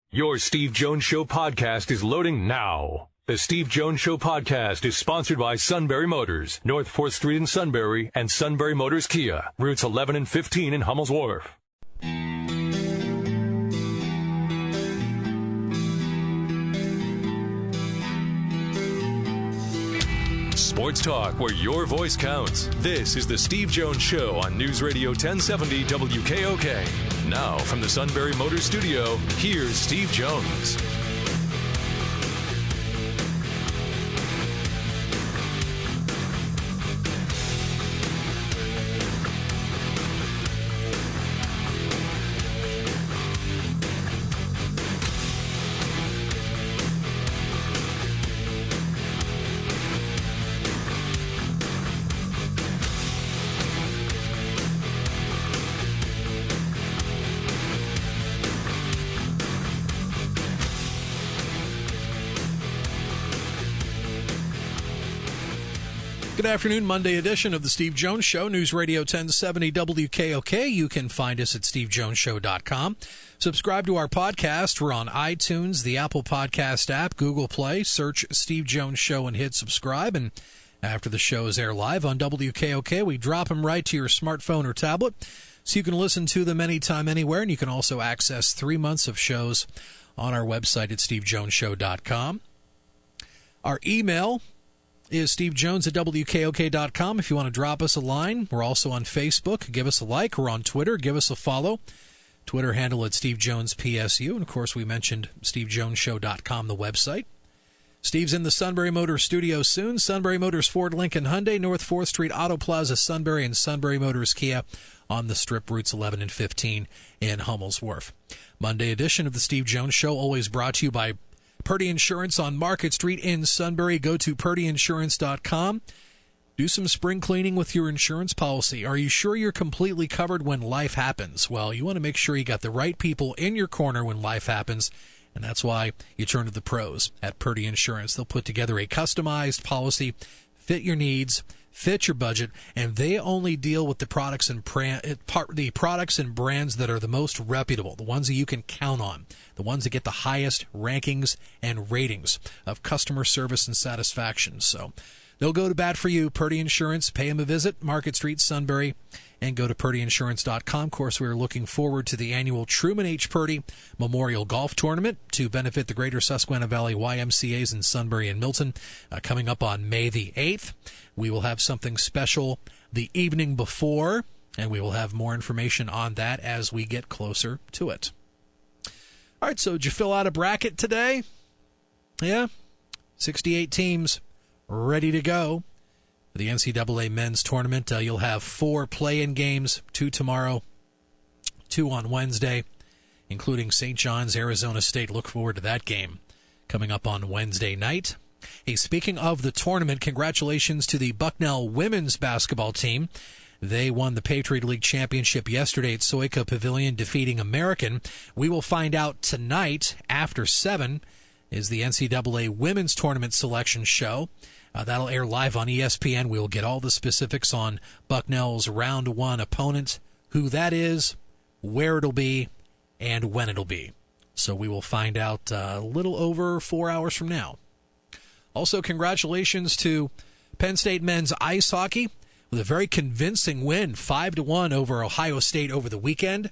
Your Steve Jones Show podcast is loading now. The Steve Jones Show podcast is sponsored by Sunbury Motors, North 4th Street in Sunbury, and Sunbury Motors Kia, routes 11 and 15 in Hummel's Wharf. Sports talk where your voice counts. This is the Steve Jones Show on News Radio 1070 WKOK. Now, from the Sunbury Motors Studio, here's Steve Jones. Good afternoon, Monday edition of the Steve Jones Show, News Radio 1070 WKOK. You can find us at stevejoneshow.com. Subscribe to our podcast. We're on iTunes, the Apple Podcast app, Google Play. Search Steve Jones Show and hit subscribe. And after the shows air live on WKOK, we drop them right to your smartphone or tablet so you can listen to them anytime, anywhere. And you can also access 3 months of shows on our website at stevejoneshow.com. Our email is stevejones@wkok.com if you want to drop us a line. We're also on Facebook. Give us a like. We're on Twitter. Give us a follow. Twitter handle at SteveJonesPSU. And, of course, we mentioned stevejoneshow.com, the website. Steve's in the Sunbury Motors studio soon. Sunbury Motors, Ford, Lincoln, Hyundai, North 4th Street, Auto Plaza, Sunbury, and Sunbury Motors Kia on the Strip, routes 11 and 15 in Hummel's Wharf. Monday edition of the Steve Jones Show, always brought to you by Purdy Insurance on Market Street in Sunbury. Go to purdyinsurance.com. Do some spring cleaning with your insurance policy. Are you sure you're completely covered when life happens? Well, you want to make sure you got the right people in your corner when life happens, and that's why you turn to the pros at Purdy Insurance. They'll put together a customized policy, fit your needs, fit your budget, and they only deal with the products and brands that are the most reputable, the ones that you can count on, the ones that get the highest rankings and ratings of customer service and satisfaction. So they'll go to bat for you. Purdy Insurance. Pay them a visit, Market Street, Sunbury, and go to purdyinsurance.com. Of course, we're looking forward to the annual Truman H. Purdy Memorial Golf Tournament to benefit the Greater Susquehanna Valley YMCAs in Sunbury and Milton, coming up on May the 8th. We will have something special the evening before, and we will have more information on that as we get closer to it. All right, so did you fill out a bracket today? Yeah, 68 teams ready to go. For the NCAA men's tournament, you'll have 4 play-in games, 2 tomorrow, 2 on Wednesday, including St. John's, Arizona State. Look forward to that game coming up on Wednesday night. Hey, speaking of the tournament, congratulations to the Bucknell women's basketball team. They won the Patriot League Championship yesterday at Soika Pavilion, defeating American. We will find out tonight after 7 is the NCAA Women's Tournament Selection Show. That'll air live on ESPN. We'll get all the specifics on Bucknell's Round 1 opponent, who that is, where it'll be, and when it'll be. So we will find out a little over 4 hours from now. Also, congratulations to Penn State men's ice hockey with a very convincing win, 5-1 over Ohio State over the weekend.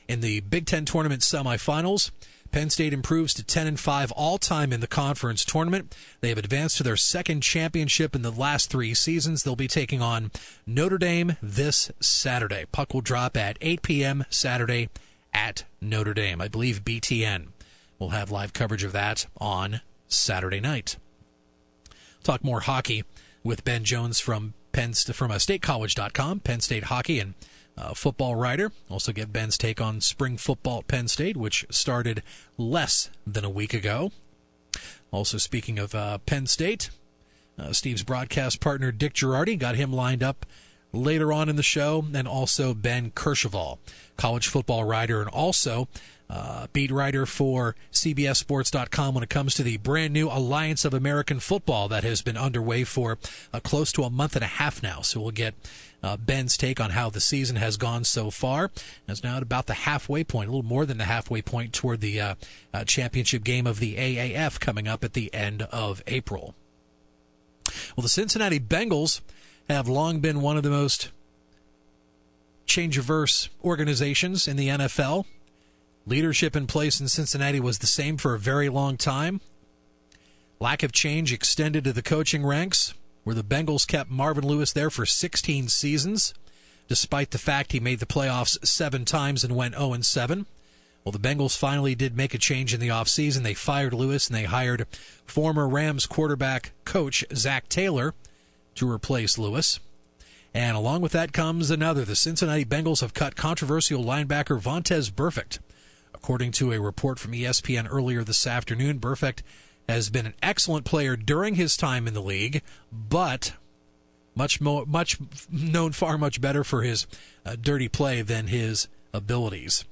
In the Big Ten tournament semifinals, Penn State improves to 10-5 all-time in the conference tournament. They have advanced to their second championship in the last 3 seasons. They'll be taking on Notre Dame this Saturday. Puck will drop at 8 p.m. Saturday at Notre Dame. I believe BTN will have live coverage of that on Saturday night. Talk more hockey with Ben Jones from statecollege.com, Penn State hockey and football writer. Also get Ben's take on spring football at Penn State, which started less than a week ago. Also, speaking of Penn State, Steve's broadcast partner Dick Girardi, got him lined up later on in the show, and also Ben Kercheval, college football writer, and also beat writer for CBSSports.com when it comes to the brand new Alliance of American Football that has been underway for close to a month and a half now. So we'll get Ben's take on how the season has gone so far. It's now at about the halfway point, a little more than the halfway point toward the championship game of the AAF coming up at the end of April. Well, the Cincinnati Bengals have long been one of the most change-averse organizations in the NFL. Leadership in place in Cincinnati was the same for a very long time. Lack of change extended to the coaching ranks, where the Bengals kept Marvin Lewis there for 16 seasons, despite the fact he made the playoffs 7 times and went 0-7. Well, the Bengals finally did make a change in the offseason. They fired Lewis, and they hired former Rams quarterback coach Zach Taylor to replace Lewis. And along with that comes another. The Cincinnati Bengals have cut controversial linebacker Vontaze Burfict. According to a report from ESPN earlier this afternoon, Burfict has been an excellent player during his time in the league, but much known far much better for his dirty play than his abilities,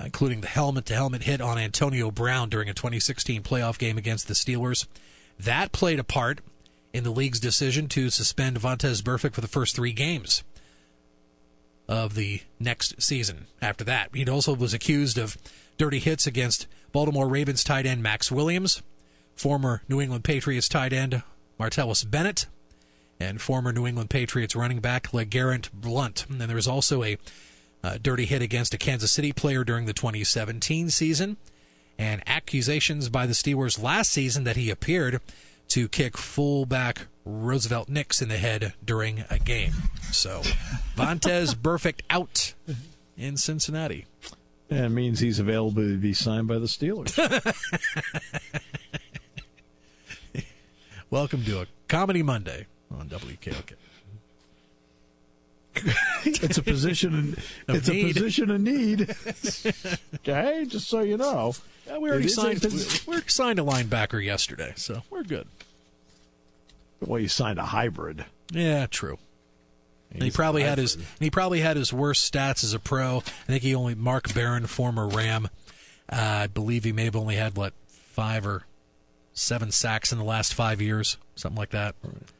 including the helmet-to-helmet hit on Antonio Brown during a 2016 playoff game against the Steelers. That played a part in the league's decision to suspend Vontaze Burfict for the first 3 games of the next season. After that, he also was accused of dirty hits against Baltimore Ravens tight end Max Williams, former New England Patriots tight end Martellus Bennett, and former New England Patriots running back LeGarrette Blount. And then there was also a dirty hit against a Kansas City player during the 2017 season, and accusations by the Steelers last season that he appeared to kick fullback Roosevelt Nix in the head during a game. So, Vontaze Burfict out in Cincinnati. That means he's available to be signed by the Steelers. Welcome to a Comedy Monday on WKOK. It's a position. It's a position of need. Okay, just so you know. Yeah, we already signed a linebacker yesterday, so we're good. Well, you signed a hybrid. Yeah, true. And he probably had his worst stats as a pro. I think Mark Barron, former Ram, I believe he may have only had 5 or 7 sacks in the last 5 years, something like that.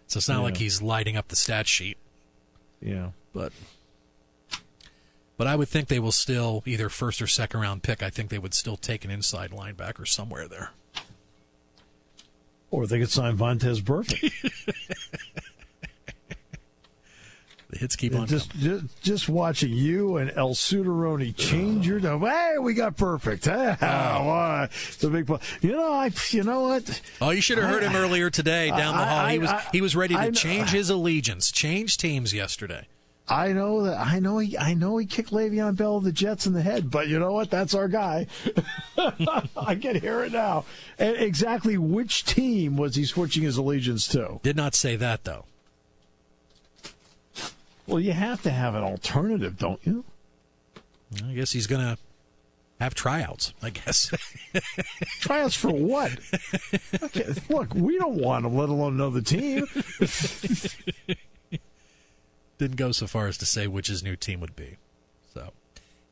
So it's not like he's lighting up the stat sheet. Yeah, but I would think they will still either first or second round pick. I think they would still take an inside linebacker somewhere there. Or they could sign Vontaze Burfict. The hits keep on coming. Just watching you and El Suderoni change your name. Hey, we got Burfict. It's a big play. You know what? Oh, you should have heard him earlier today down the hall. He was ready to change his allegiance, change teams yesterday. I know that. I know he kicked Le'Veon Bell of the Jets in the head, but you know what? That's our guy. I can hear it now. And exactly which team was he switching his allegiance to? Did not say that, though. Well, you have to have an alternative, don't you? I guess he's going to have tryouts, I guess. Tryouts for what? Okay, look, we don't want him, let alone another team. Didn't go so far as to say which his new team would be. So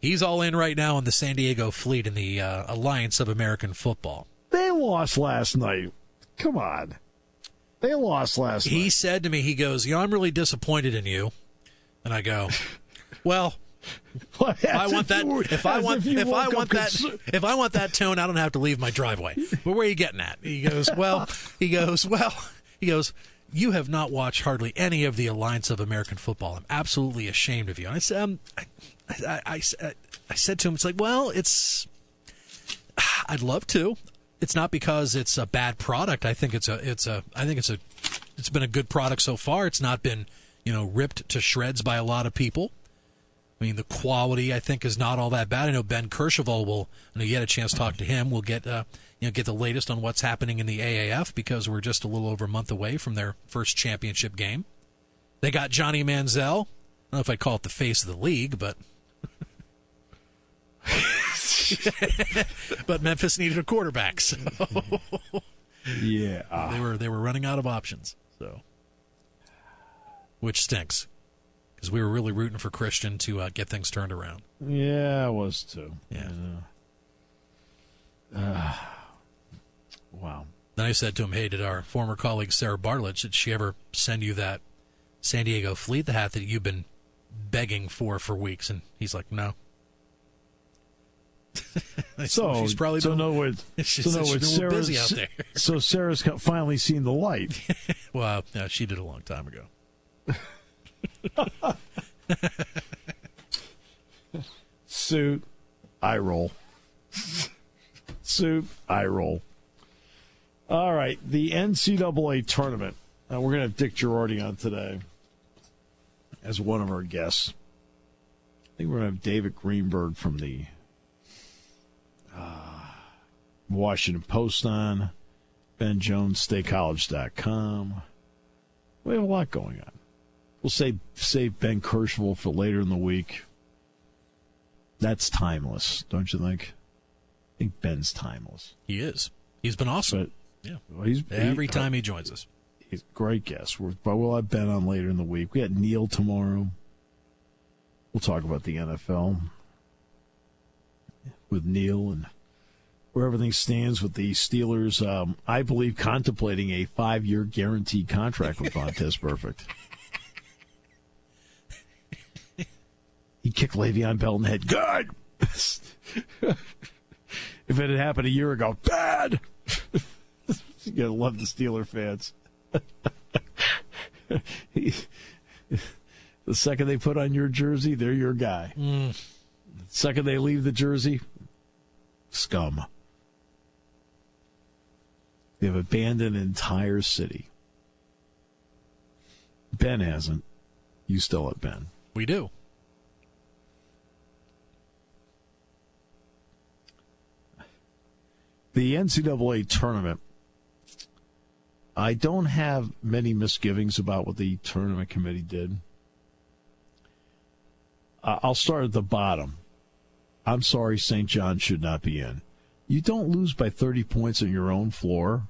he's all in right now on the San Diego Fleet in the Alliance of American Football. They lost last night. Come on. They lost last night. He said to me, he goes, I'm really disappointed in you. And I go, well, if I want that tone, I don't have to leave my driveway. But where are you getting at? He goes, you have not watched hardly any of the Alliance of American Football. I'm absolutely ashamed of you. And I said, I said to him, it's like, well, I'd love to. It's not because it's a bad product. I think it's been a good product so far. It's not been, ripped to shreds by a lot of people. I mean, the quality, I think, is not all that bad. I know Ben Kercheval will, you had a chance to talk to him, we'll get the latest on what's happening in the AAF because we're just a little over a month away from their first championship game. They got Johnny Manziel. I don't know if I'd call it the face of the league, but but Memphis needed a quarterback, so yeah, they were running out of options, so which stinks because we were really rooting for Christian to get things turned around. Yeah, I was too. Yeah. Then I said to him, hey, did our former colleague Sarah Bartlett, did she ever send you that San Diego Fleet hat that you've been begging for weeks? And he's like, no. So she's probably busy out there. So Sarah's finally seen the light. Well, no, she did a long time ago. Suit, eye roll. Suit, eye roll. All right, the NCAA tournament. We're going to have Dick Girardi on today as one of our guests. I think we're going to have David Greenberg from the Washington Post on, BenJonesStateCollege.com. We have a lot going on. We'll save Ben Kershval for later in the week. That's timeless, don't you think? I think Ben's timeless. He is. He's been awesome. But, yeah. Well, every time he joins us. He's a great guest. But we'll have Ben on later in the week. We got Neil tomorrow. We'll talk about the NFL with Neil and where everything stands with the Steelers. I believe contemplating a 5-year guaranteed contract with Vontaze Burfict. He kicked Le'Veon Bell in the head. Good. If it had happened a year ago, bad. You gotta love the Steeler fans. The second they put on your jersey, they're your guy. The second they leave the jersey, scum. They've abandoned an entire city. Ben hasn't. You still have Ben. We do. The NCAA tournament, I don't have many misgivings about what the tournament committee did. I'll start at the bottom. I'm sorry, St. John should not be in. You don't lose by 30 points on your own floor,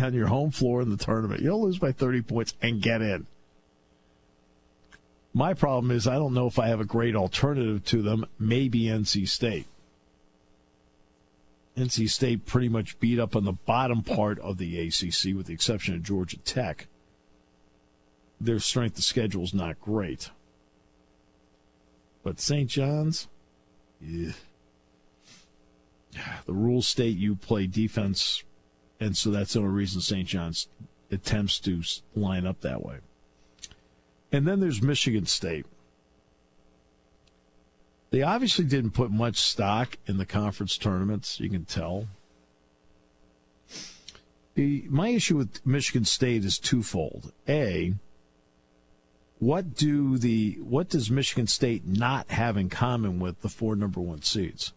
on your home floor in the tournament. You don't lose by 30 points and get in. My problem is I don't know if I have a great alternative to them, maybe NC State. NC State pretty much beat up on the bottom part of the ACC with the exception of Georgia Tech. Their strength of schedule is not great. But St. John's, yeah. The rules state you play defense, and so that's the only reason St. John's attempts to line up that way. And then there's Michigan State. They obviously didn't put much stock in the conference tournaments, you can tell. My issue with Michigan State is twofold. A, what does Michigan State not have in common with the 4 number 1 seeds?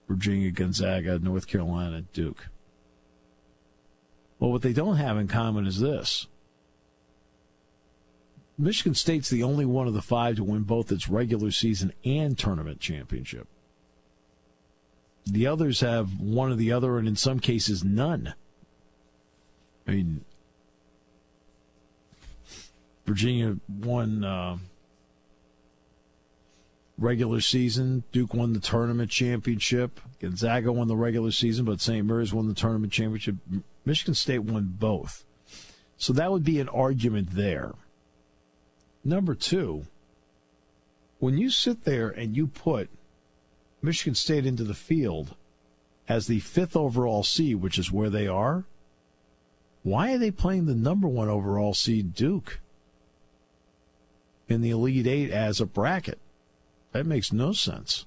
Virginia, Gonzaga, North Carolina, Duke. Well, what they don't have in common is this. Michigan State's the only one of the 5 to win both its regular season and tournament championship. The others have one or the other, and in some cases, none. I mean, Virginia won regular season. Duke won the tournament championship. Gonzaga won the regular season, but St. Mary's won the tournament championship. Michigan State won both. So that would be an argument there. Number 2, when you sit there and you put Michigan State into the field as the 5th overall seed, which is where they are, why are they playing the number 1 overall seed Duke in the Elite 8 as a bracket? That makes no sense.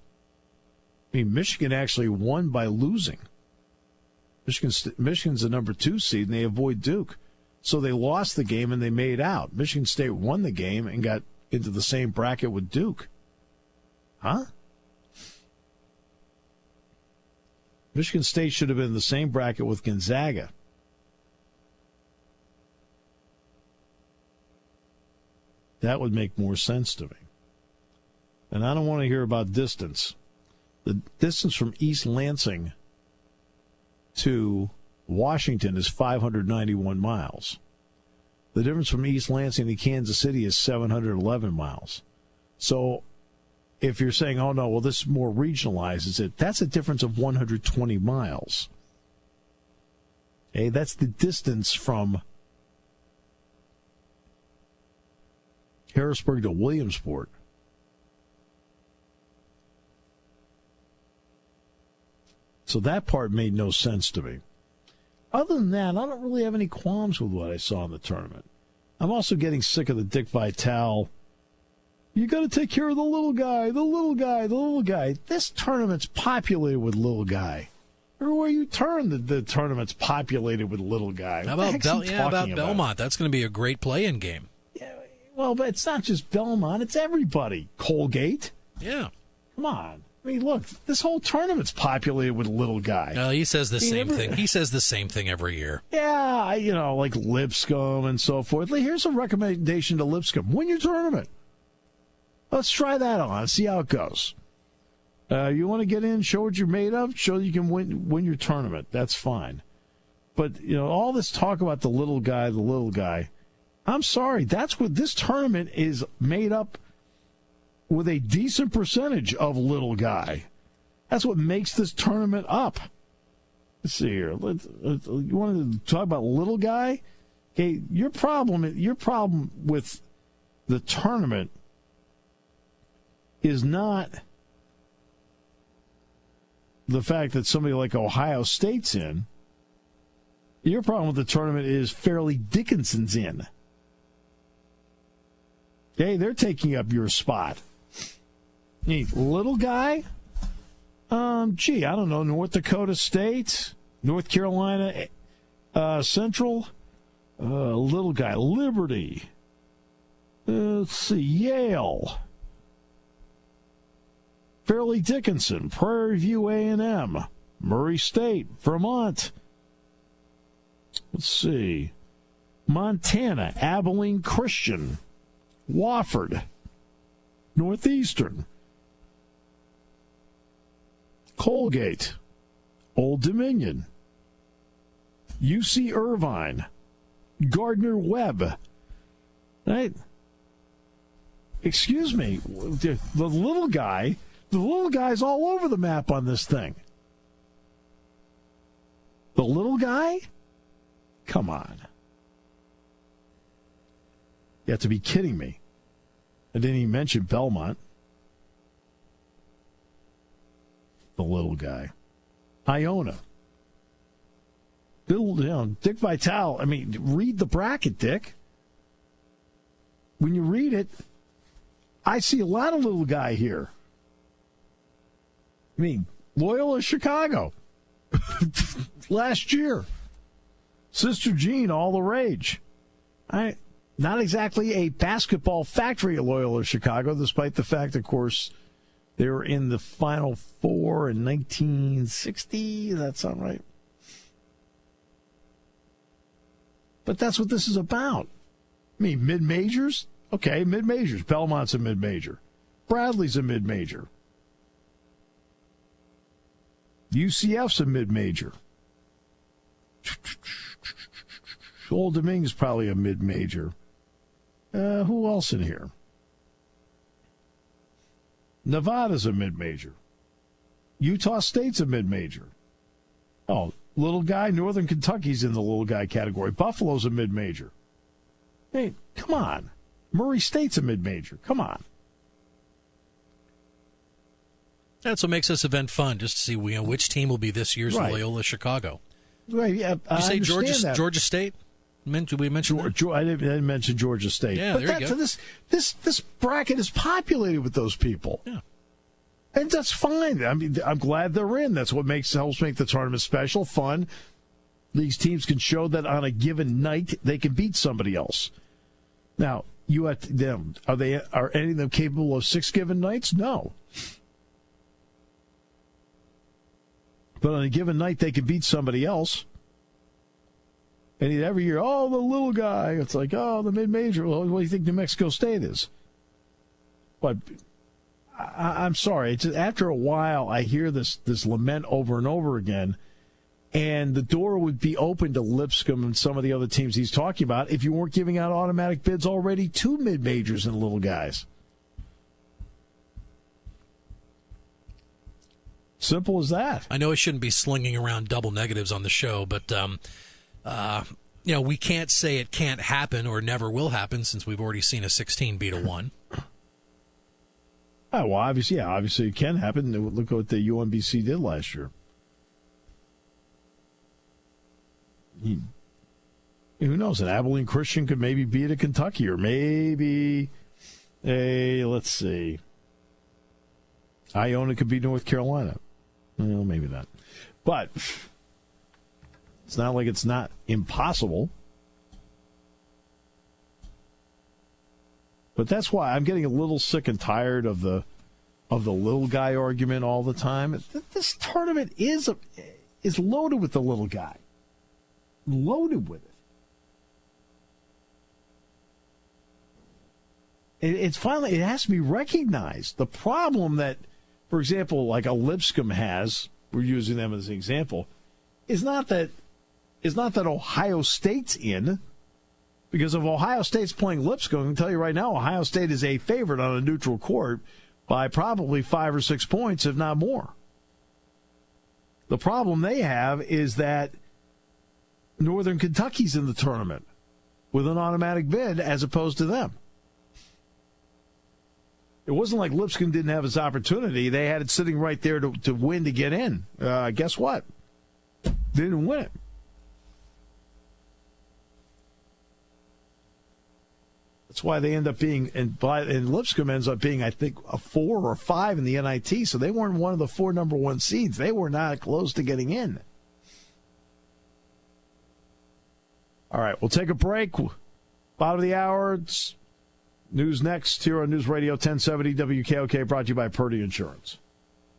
I mean, Michigan actually won by losing. Michigan's the number 2 seed, and they avoid Duke. So they lost the game and they made out. Michigan State won the game and got into the same bracket with Duke. Huh? Michigan State should have been in the same bracket with Gonzaga. That would make more sense to me. And I don't want to hear about distance. The distance from East Lansing to Washington is 591 miles. The difference from East Lansing to Kansas City is 711 miles. So if you're saying, oh, no, well, this more regionalizes it, that's a difference of 120 miles. Okay, that's the distance from Harrisburg to Williamsport. So that part made no sense to me. Other than that, I don't really have any qualms with what I saw in the tournament. I'm also getting sick of the Dick Vitale. You got to take care of the little guy, the little guy, the little guy. This tournament's populated with little guy. Everywhere you turn, the tournament's populated with little guy. How about Belmont? That's going to be a great play-in game. Yeah, well, but it's not just Belmont; it's everybody. Colgate. Yeah. Come on. I mean, look, this whole tournament's populated with little guy. He says the same thing. He says the same thing every year. Yeah, like Lipscomb and so forth. Here's a recommendation to Lipscomb: win your tournament. Let's try that on. See how it goes. You want to get in, show what you're made of, show you can win your tournament. That's fine. But, all this talk about the little guy, I'm sorry. That's what this tournament is made up with, a decent percentage of little guy. That's what makes this tournament up. Let's see here. You want to talk about little guy? Okay, your problem with the tournament is not the fact that somebody like Ohio State's in. Your problem with the tournament is Fairleigh Dickinson's in. Okay, they're taking up your spot. Little guy? I don't know, North Dakota State, North Carolina Central, little guy, Liberty. Let's see, Yale. Fairleigh Dickinson, Prairie View A&M, Murray State, Vermont. Let's see. Montana, Abilene Christian, Wofford, Northeastern, Colgate, Old Dominion, UC Irvine, Gardner-Webb. Right? Excuse me, the little guy's all over the map on this thing. The little guy? Come on. You have to be kidding me. I didn't even mention Belmont. The little guy. Iona. Dick Vitale. I mean, read the bracket, Dick. When you read it, I see a lot of little guy here. I mean, Loyola Chicago. Last year. Sister Jean, all the rage. Not exactly a basketball factory at Loyola Chicago, despite the fact, of course, they were in the Final Four in 1960. Does that sound right? But that's what this is about. I mean, mid-majors? Okay, mid-majors. Belmont's a mid-major. Bradley's a mid-major. UCF's a mid-major. Old Dominion's probably a mid-major. Who else in here? Nevada's a mid-major. Utah State's a mid-major. Oh, little guy, Northern Kentucky's in the little guy category. Buffalo's a mid-major. Hey, come on. Murray State's a mid-major. Come on. That's what makes this event fun, just to see which team will be this year's Loyola Chicago. Right, yeah. Did you say Georgia State? Did we mention that? I didn't mention Georgia State. Yeah, but there you go. This bracket is populated with those people. Yeah. And that's fine. I mean, I'm glad they're in. That's what helps make the tournament special, fun. These teams can show that on a given night they can beat somebody else. Now, you have them. Are any of them capable of 6 given nights? No. But on a given night they can beat somebody else. And every year, the little guy. It's like, the mid-major. Well, what do you think New Mexico State is? But I'm sorry. It's just, after a while, I hear this lament over and over again, and the door would be open to Lipscomb and some of the other teams he's talking about if you weren't giving out automatic bids already to mid-majors and little guys. Simple as that. I know I shouldn't be slinging around double negatives on the show, but We can't say it can't happen or never will happen since we've already seen a 16 beat a 1. Oh, well, obviously it can happen. Look at what the UMBC did last year. Who knows? An Abilene Christian could maybe beat a Kentucky, or maybe let's see, Iona could beat North Carolina. Well, maybe not. But it's not like it's not impossible. But that's why I'm getting a little sick and tired of the little guy argument all the time. This tournament is loaded with the little guy. Loaded with it. It has to be recognized. The problem that, for example, like a Lipscomb has, we're using them as an example, is not that Ohio State's in. Because if Ohio State's playing Lipscomb, I can tell you right now, Ohio State is a favorite on a neutral court by probably 5 or 6 points, if not more. The problem they have is that Northern Kentucky's in the tournament with an automatic bid as opposed to them. It wasn't like Lipscomb didn't have his opportunity. They had it sitting right there to win to get in. Guess what? Didn't win it. That's why they end up being, and Lipscomb ends up being, I think, a 4 or 5 in the NIT. So they weren't one of the 4 number 1 seeds. They were not close to getting in. All right, we'll take a break. Bottom of the hour. It's news next here on News Radio 1070 WKOK, brought to you by Purdy Insurance.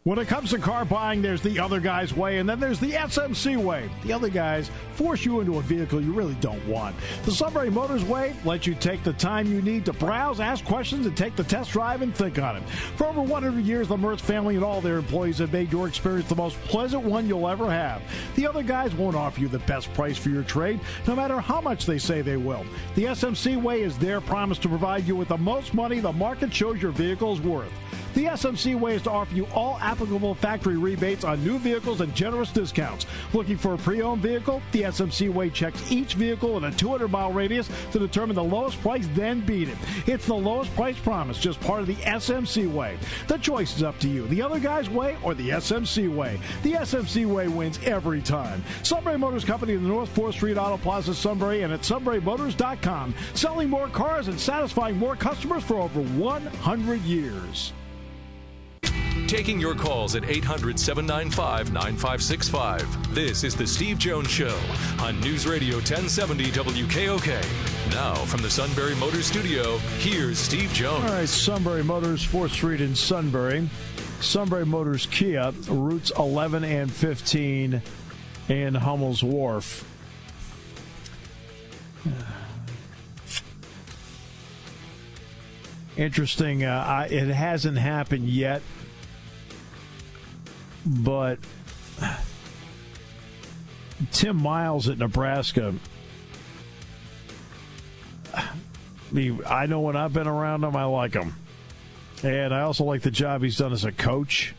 When it comes to car buying, there's the other guy's way, and then there's the SMC way. The other guys force you into a vehicle you really don't want. The Sunbury Motors way lets you take the time you need to browse, ask questions, and take the test drive and think on it. For over 100 years, the Mertz family and all their employees have made your experience the most pleasant one you'll ever have. The other guys won't offer you the best price for your trade, no matter how much they say they will. The SMC way is their promise to provide you with the most money the market shows your vehicle is worth. The SMC way is to offer you all applicable factory rebates on new vehicles and generous discounts. Looking for a pre-owned vehicle? The SMC way checks each vehicle in a 200-mile radius to determine the lowest price, then beat it. It's the lowest price promise, just part of the SMC way. The choice is up to you. The other guy's way or the SMC way. The SMC way wins every time. Sunbury Motors Company in the North 4th Street Auto Plaza, Sunbury, and at sunburymotors.com. Selling more cars and satisfying more customers for over 100 years. Taking your calls at 800-795-9565. This is the Steve Jones Show on News Radio 1070 WKOK. Now, from the Sunbury Motors Studio, here's Steve Jones. All right, Sunbury Motors, 4th Street in Sunbury. Sunbury Motors Kia, routes 11 and 15 in Hummel's Wharf. Interesting. It hasn't happened yet, but Tim Miles at Nebraska, I know when I've been around him, I like him. And I also like the job he's done as a coach.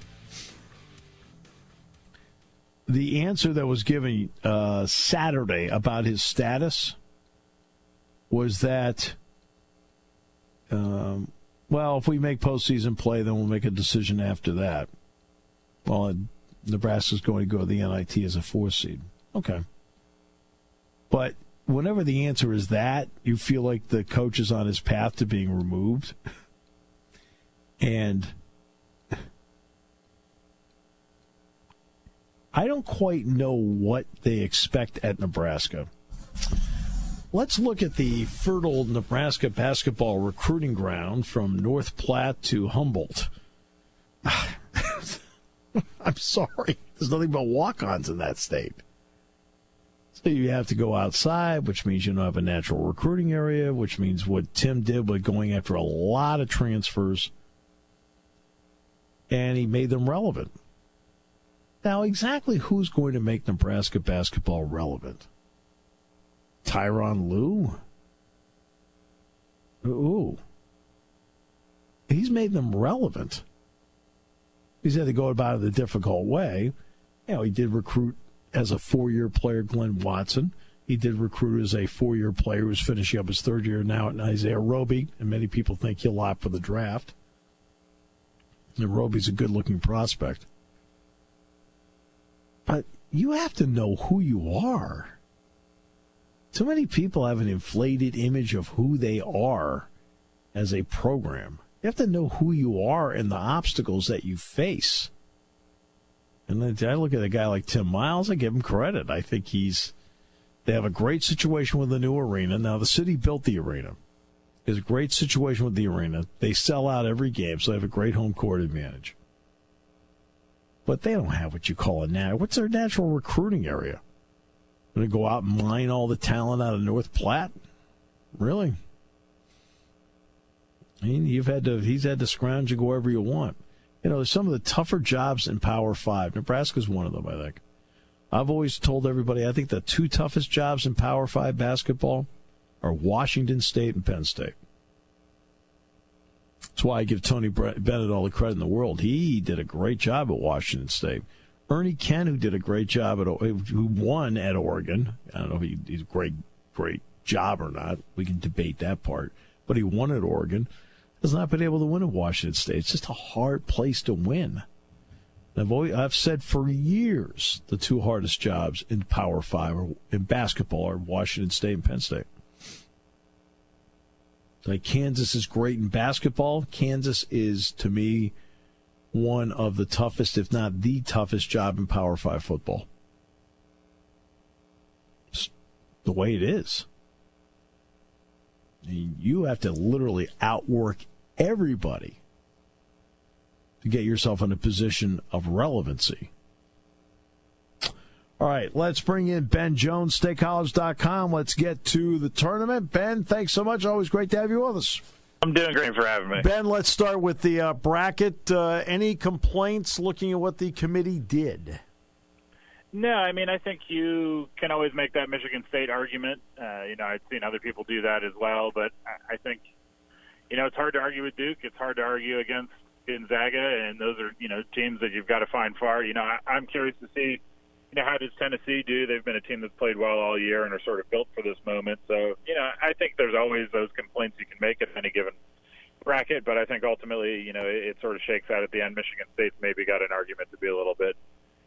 The answer that was given Saturday about his status was that, well, if we make postseason play, then we'll make a decision after that. Well, Nebraska's going to go to the NIT as a 4 seed. Okay. But whenever the answer is that, you feel like the coach is on his path to being removed. And I don't quite know what they expect at Nebraska. Let's look at the fertile Nebraska basketball recruiting ground from North Platte to Humboldt. I'm sorry. There's nothing but walk-ons in that state. So you have to go outside, which means you don't have a natural recruiting area, which means what Tim did by going after a lot of transfers, and he made them relevant. Now, exactly who's going to make Nebraska basketball relevant? Tyronn Lue? Ooh. He's made them relevant. He's had to go about it a difficult way. You know, he did recruit as a 4-year player Glenn Watson. He did recruit as a 4-year player who's finishing up his 3rd year now at Isaiah Roby, and many people think he'll opt for the draft. And Roby's a good-looking prospect. But you have to know who you are. Too many people have an inflated image of who they are as a program. You have to know who you are and the obstacles that you face. And then I look at a guy like Tim Miles, I give him credit. I think they have a great situation with the new arena. Now, the city built the arena. There's a great situation with the arena. They sell out every game, so they have a great home court advantage. But they don't have what you call what's their natural recruiting area? Going to go out and mine all the talent out of North Platte? Really? I mean, he's had to scrounge and go wherever you want. You know, there's some of the tougher jobs in Power 5. Nebraska's one of them, I think. I've always told everybody, I think the 2 toughest jobs in Power 5 basketball are Washington State and Penn State. That's why I give Tony Bennett all the credit in the world. He did a great job at Washington State. Ernie Kent, who did a great job who won at Oregon. I don't know if he's a great job or not. We can debate that part. But he won at Oregon. Has not been able to win at Washington State. It's just a hard place to win. I've said for years the 2 hardest jobs in Power 5 or in basketball are Washington State and Penn State. Like Kansas is great in basketball. Kansas is, to me, one of the toughest, if not the toughest job in Power 5 football. It's the way it is. I mean, you have to literally outwork everybody to get yourself in a position of relevancy. All right, let's bring in Ben Jones, StateCollege.com. Let's get to the tournament. Ben, thanks so much. Always great to have you with us. I'm doing great for having me. Ben, let's start with the bracket. Any complaints looking at what the committee did? No, I mean, I think you can always make that Michigan State argument. I've seen other people do that as well, but I think, it's hard to argue with Duke. It's hard to argue against Gonzaga, and those are, teams that you've got to find far. I'm curious to see, how does Tennessee do? They've been a team that's played well all year and are sort of built for this moment. So, I think there's always those complaints you can make at any given bracket, but I think ultimately, it sort of shakes out at the end. Michigan State's maybe got an argument to be a little bit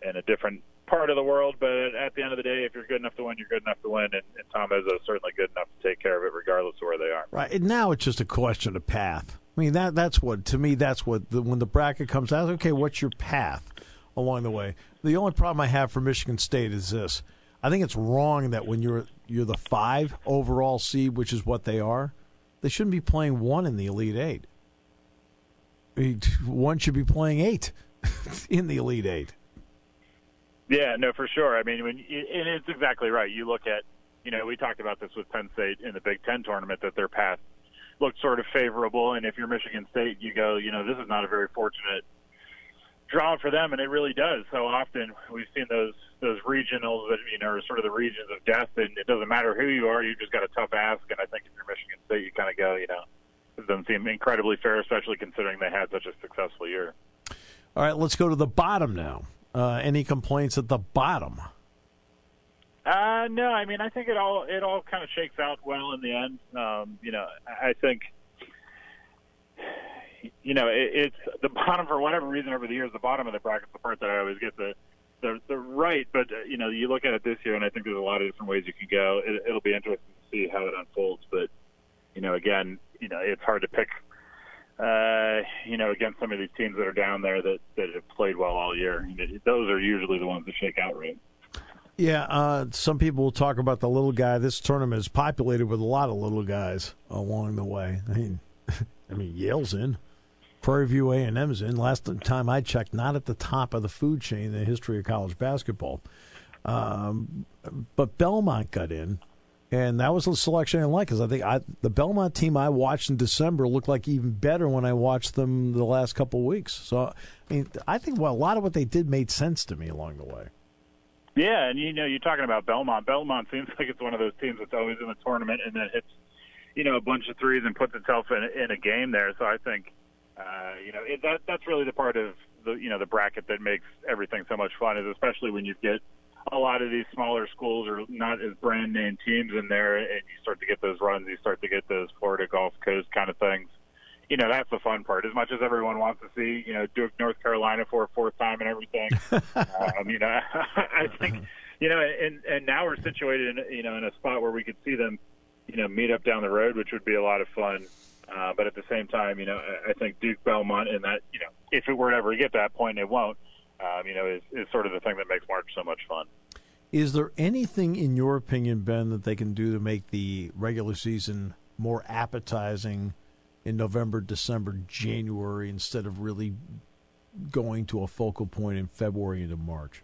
in a different part of the world, but at the end of the day, if you're good enough to win, you're good enough to win, and Tom Izzo is certainly good enough to take care of it regardless of where they are. Right, and now it's just a question of path. I mean, that's what when the bracket comes out, okay, what's your path along the way? The only problem I have for Michigan State is this. I think it's wrong that when you're the 5 overall seed, which is what they are, they shouldn't be playing 1 in the Elite 8. I mean, 1 should be playing 8 in the Elite 8. Yeah, no, for sure. I mean, and it's exactly right. You look at, we talked about this with Penn State in the Big Ten tournament, that their path looked sort of favorable. And if you're Michigan State, you go, this is not a very fortunate draw for them, and it really does. So often we've seen those regionals that, are sort of the regions of death, and it doesn't matter who you are, you just got a tough ask. And I think if you're Michigan State, you kind of go, it doesn't seem incredibly fair, especially considering they had such a successful year. All right, let's go to the bottom now. Any complaints at the bottom? No, I mean, I think it all kind of shakes out well in the end. I think, it's the bottom for whatever reason over the years. The bottom of the bracket's the part that I always get the right. But you look at it this year, and I think there's a lot of different ways you can go. It'll be interesting to see how it unfolds. But again, it's hard to pick. Against some of these teams that are down there that have played well all year. Those are usually the ones that shake out right. Yeah, some people will talk about the little guy. This tournament is populated with a lot of little guys along the way. I mean, Yale's in. Prairie View A&M's in. Last time I checked, not at the top of the food chain in the history of college basketball. But Belmont got in. And that was the selection I like, because I think the Belmont team I watched in December looked like even better when I watched them the last couple of weeks. So, I think a lot of what they did made sense to me along the way. Yeah, and you're talking about Belmont. Belmont seems like it's one of those teams that's always in the tournament and then hits, a bunch of threes and puts itself in a game there. So I think, that's really the part of the bracket that makes everything so much fun, is especially when you get a lot of these smaller schools are not as brand name teams in there, and you start to get those runs, you start to get those Florida Gulf Coast kind of things. That's the fun part. As much as everyone wants to see, Duke, North Carolina for a fourth time and everything, I think, and now we're situated in a spot where we could see them, meet up down the road, which would be a lot of fun. But at the same time, I think Duke, Belmont, and that, if it were to ever get to that point, it won't, is sort of the thing that makes March so much fun. Is there anything, in your opinion, Ben, that they can do to make the regular season more appetizing in November, December, January, instead of really going to a focal point in February into March?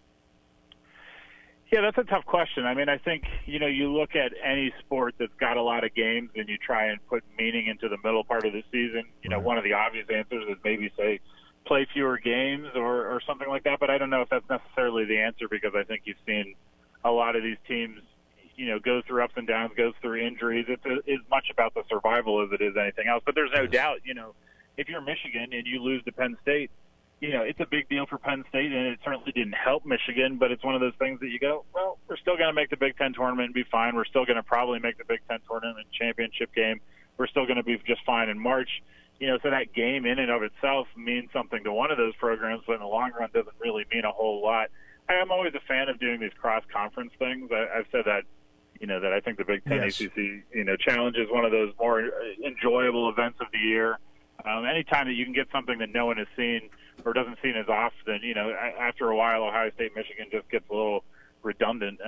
Yeah, that's a tough question. I mean, I think, you look at any sport that's got a lot of games and you try and put meaning into the middle part of the season. Right. One of the obvious answers is maybe, say, play fewer games or something like that. But I don't know if that's necessarily the answer, because I think you've seen a lot of these teams, go through ups and downs, goes through injuries. It's as much about the survival as it is anything else. But there's no doubt, if you're Michigan and you lose to Penn State, it's a big deal for Penn State, and it certainly didn't help Michigan, but it's one of those things that you go, well, we're still going to make the Big Ten tournament and be fine. We're still going to probably make the Big Ten tournament championship game. We're still going to be just fine in March. So that game in and of itself means something to one of those programs, but in the long run doesn't really mean a whole lot. I'm always a fan of doing these cross-conference things. I've said that, that I think the Big Ten ACC, challenge is one of those more enjoyable events of the year. Anytime that you can get something that no one has seen or doesn't see as often, after a while, Ohio State, Michigan just gets a little redundant.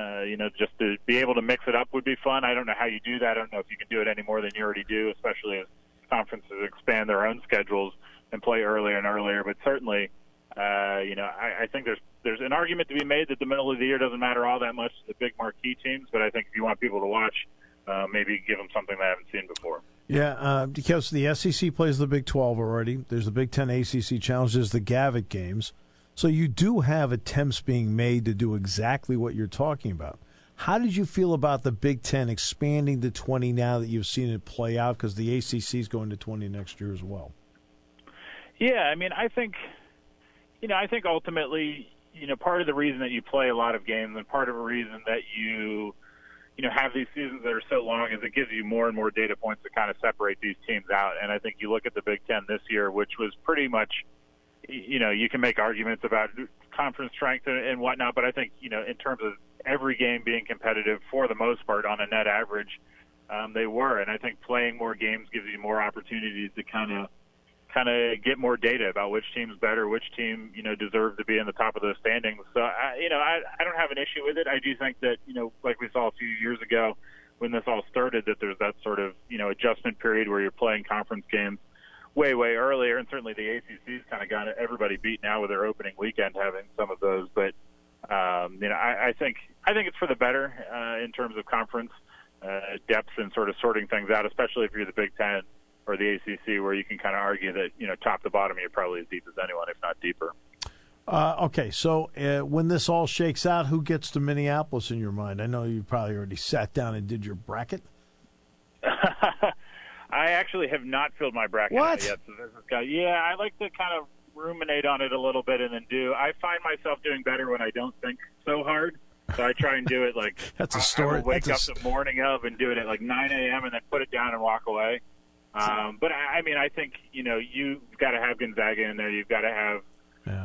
Just to be able to mix it up would be fun. I don't know how you do that. I don't know if you can do it any more than you already do, especially as conferences expand their own schedules and play earlier and earlier. But certainly, I think there's an argument to be made that the middle of the year doesn't matter all that much to the big marquee teams. But I think if you want people to watch, maybe give them something they haven't seen before. Yeah, because the SEC plays the Big 12 already. There's the Big 10 ACC Challenge. There's the Gavitt games. So you do have attempts being made to do exactly what you're talking about. How did you feel about the Big 10 expanding to 20 now that you've seen it play out? Because the ACC is going to 20 next year as well. Yeah, I mean, I think ultimately, part of the reason that you play a lot of games and part of the reason that you have these seasons that are so long is it gives you more and more data points to kind of separate these teams out. And I think you look at the Big Ten this year, which was pretty much, you can make arguments about conference strength and whatnot, but I think, in terms of every game being competitive for the most part on a net average, they were. And I think playing more games gives you more opportunities to kind of get more data about which team's better, which team, deserves to be in the top of those standings. So, I don't have an issue with it. I do think that, like we saw a few years ago when this all started, that there's that sort of, adjustment period where you're playing conference games way, way earlier. And certainly the ACC's kind of got everybody beat now with their opening weekend having some of those. But, I think it's for the better in terms of conference depth and sort of sorting things out, especially if you're the Big Ten or the ACC, where you can kind of argue that, top to bottom, you're probably as deep as anyone, if not deeper. Okay, so when this all shakes out, who gets to Minneapolis in your mind? I know you probably already sat down and did your bracket. I actually have not filled my bracket out yet. So this is I like to kind of ruminate on it a little bit and then I find myself doing better when I don't think so hard. So I try and do it like that's a story. I will wake up the morning of and do it at like 9 a.m. and then put it down and walk away. But I mean, I think, you've got to have Gonzaga in there. You've got to have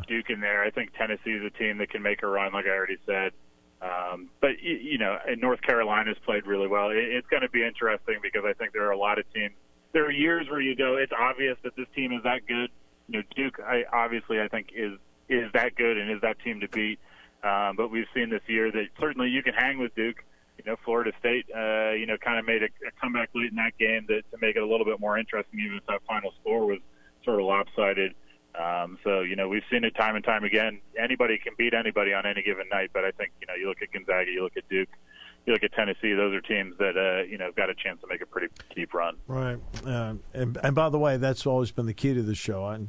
Duke in there. I think Tennessee is a team that can make a run, like I already said. But, and North Carolina's played really well. It's going to be interesting because I think there are a lot of teams. There are years where you go, it's obvious that this team is that good. Duke, obviously, I think is that good and is that team to beat. But we've seen this year that certainly you can hang with Duke. Florida State, kind of made a comeback late in that game to make it a little bit more interesting, even if that final score was sort of lopsided. So, we've seen it time and time again. Anybody can beat anybody on any given night, but I think, you look at Gonzaga, you look at Duke, you look at Tennessee, those are teams that, got a chance to make a pretty deep run. Right. And by the way, that's always been the key to the show. I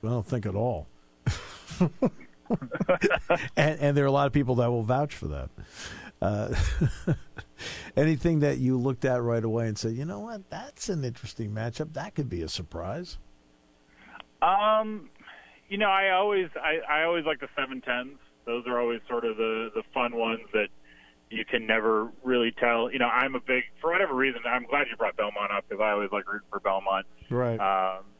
don't think at all. and there are a lot of people that will vouch for that. Anything that you looked at right away and said, you know what, that's an interesting matchup. That could be a surprise. I always like the 7-10s. Those are always sort of the fun ones that you can never really tell. I'm for whatever reason, I'm glad you brought Belmont up because I always like rooting for Belmont. Right.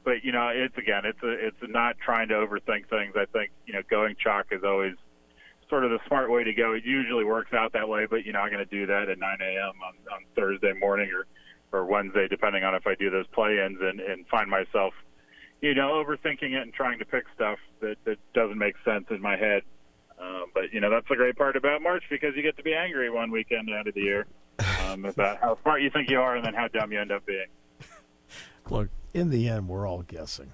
But it's not trying to overthink things. I think, going chalk is always sort of the smart way to go. It usually works out that way, but I'm going to do that at 9 a.m. on Thursday morning or Wednesday, depending on if I do those play-ins and find myself, overthinking it and trying to pick stuff that doesn't make sense in my head. But that's the great part about March because you get to be angry one weekend out of the year about how smart you think you are and then how dumb you end up being. Look, in the end, we're all guessing.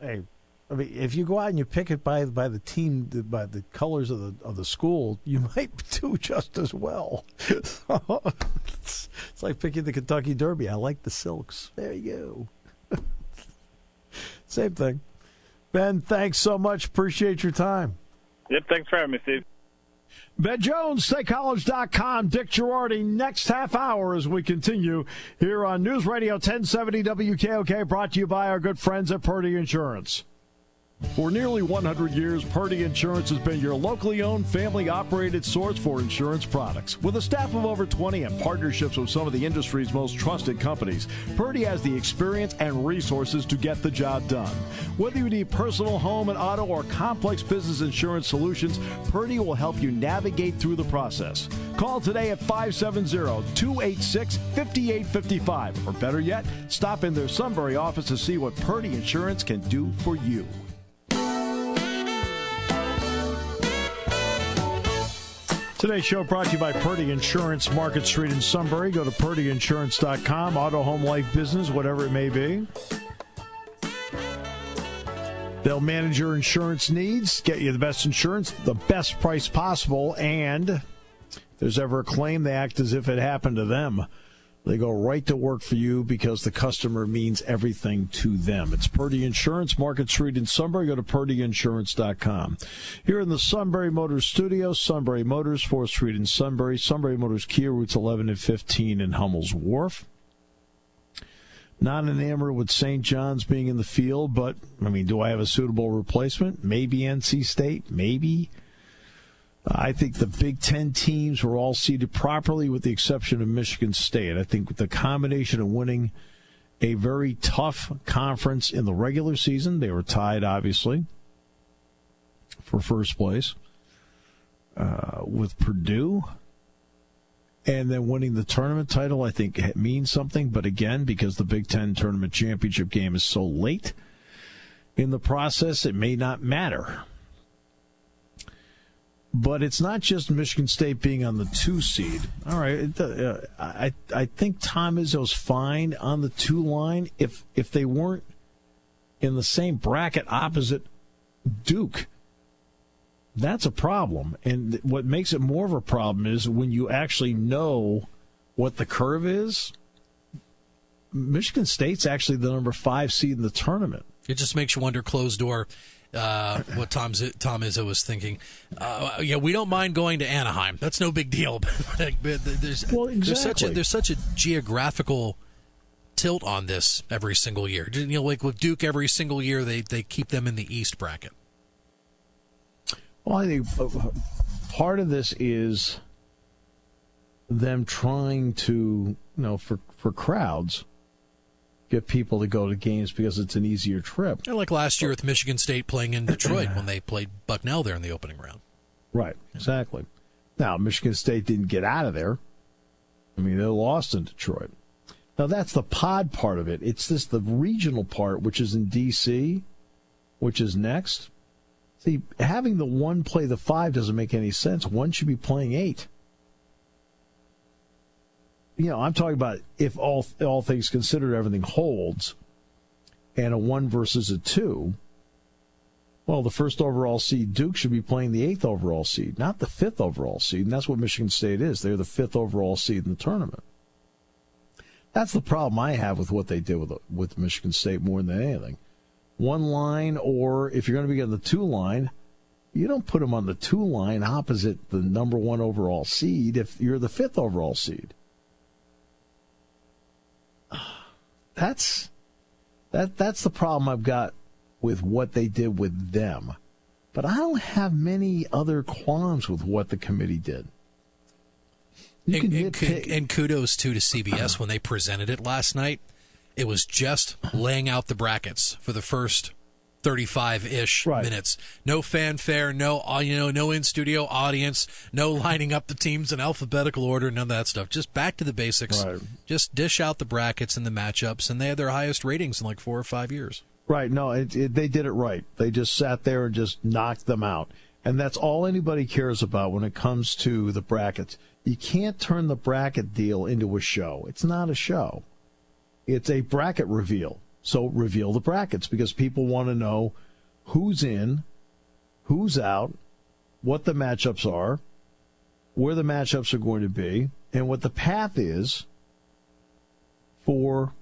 Hey, I mean, if you go out and you pick it by the team, by the colors of the school, you might do just as well. It's like picking the Kentucky Derby. I like the Silks. There you go. Same thing. Ben, thanks so much. Appreciate your time. Yep, thanks for having me, Steve. Ben Jones, StateCollege.com. Dick Girardi, next half hour as we continue here on News Radio 1070 WKOK, brought to you by our good friends at Purdy Insurance. For nearly 100 years, Purdy Insurance has been your locally owned, family-operated source for insurance products. With a staff of over 20 and partnerships with some of the industry's most trusted companies, Purdy has the experience and resources to get the job done. Whether you need personal, home, and auto, or complex business insurance solutions, Purdy will help you navigate through the process. Call today at 570-286-5855. Or better yet, stop in their Sunbury office to see what Purdy Insurance can do for you. Today's show brought to you by Purdy Insurance, Market Street in Sunbury. Go to purdyinsurance.com, auto, home, life, business, whatever it may be. They'll manage your insurance needs, get you the best insurance, the best price possible, and if there's ever a claim, they act as if it happened to them. They go right to work for you because the customer means everything to them. It's Purdy Insurance, Market Street in Sunbury. Go to purdyinsurance.com. Here in the Sunbury Motors studio, Sunbury Motors, 4th Street in Sunbury. Sunbury Motors Kia, routes 11 and 15 in Hummel's Wharf. Not enamored with St. John's being in the field, but, do I have a suitable replacement? Maybe NC State, maybe. I think the Big Ten teams were all seeded properly with the exception of Michigan State. I think with the combination of winning a very tough conference in the regular season, they were tied, obviously, for first place with Purdue. And then winning the tournament title, I think, means something. But again, because the Big Ten tournament championship game is so late in the process, it may not matter. But it's not just Michigan State being on the 2 seed. All right, I think Tom Izzo's fine on the 2 line if they weren't in the same bracket opposite Duke. That's a problem. And what makes it more of a problem is when you actually know what the curve is, Michigan State's actually the number 5 seed in the tournament. It just makes you wonder, closed door, what Tom Izzo was thinking. We don't mind going to Anaheim. That's no big deal. There's such a geographical tilt on this every single year. Like with Duke, every single year they keep them in the East bracket. Well, I think part of this is them trying to, for crowds, get people to go to games because it's an easier trip. Like last year with Michigan State playing in Detroit when they played Bucknell there in the opening round. Right, exactly. Now, Michigan State didn't get out of there. They lost in Detroit. Now, that's the pod part of it. It's the regional part, which is in D.C., which is next. See, having the 1 play the 5 doesn't make any sense. 1 should be playing 8. I'm talking about if all things considered, everything holds, and a 1 versus a 2. Well, the first overall seed, Duke, should be playing the 8th overall seed, not the 5th overall seed, and that's what Michigan State is. They're the 5th overall seed in the tournament. That's the problem I have with what they did with Michigan State more than anything. 1 line, or if you're going to be on the 2 line, you don't put them on the 2 line opposite the number 1 overall seed if you're the 5th overall seed. That's the problem I've got with what they did with them. But I don't have many other qualms with what the committee did. And kudos to CBS when they presented it last night. It was just laying out the brackets for the first 35-ish minutes. No fanfare, no in-studio audience, no lining up the teams in alphabetical order, none of that stuff. Just back to the basics. Right. Just dish out the brackets and the matchups, and they had their highest ratings in like 4 or 5 years. Right. No, they did it right. They just sat there and just knocked them out. And that's all anybody cares about when it comes to the brackets. You can't turn the bracket deal into a show. It's not a show. It's a bracket reveal. So reveal the brackets because people want to know who's in, who's out, what the matchups are, where the matchups are going to be, and what the path is for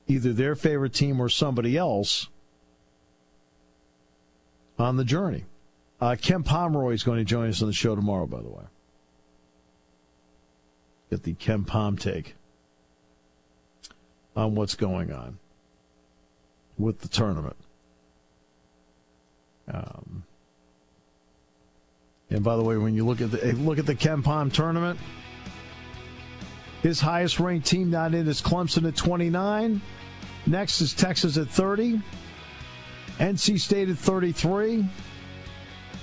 either their favorite team or somebody else on the journey. Ken Pomeroy is going to join us on the show tomorrow, by the way. Get the Ken Pom take on what's going on with the tournament. And by the way, when you look at the Ken Pom tournament, his highest ranked team not in is Clemson at 29. Next is Texas at 30. NC State at 33.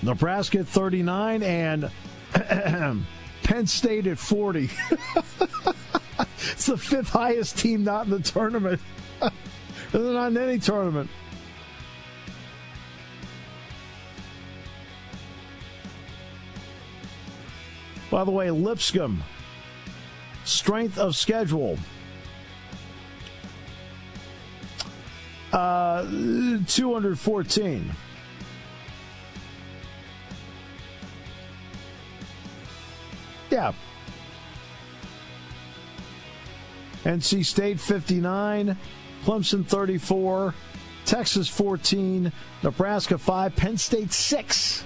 Nebraska at 39. And Penn State at 40. It's the fifth highest team not in the tournament. They're not in any tournament. By the way, Lipscomb, strength of schedule. 214. Yeah. NC State 59, Clemson 34, Texas 14, Nebraska 5, Penn State 6.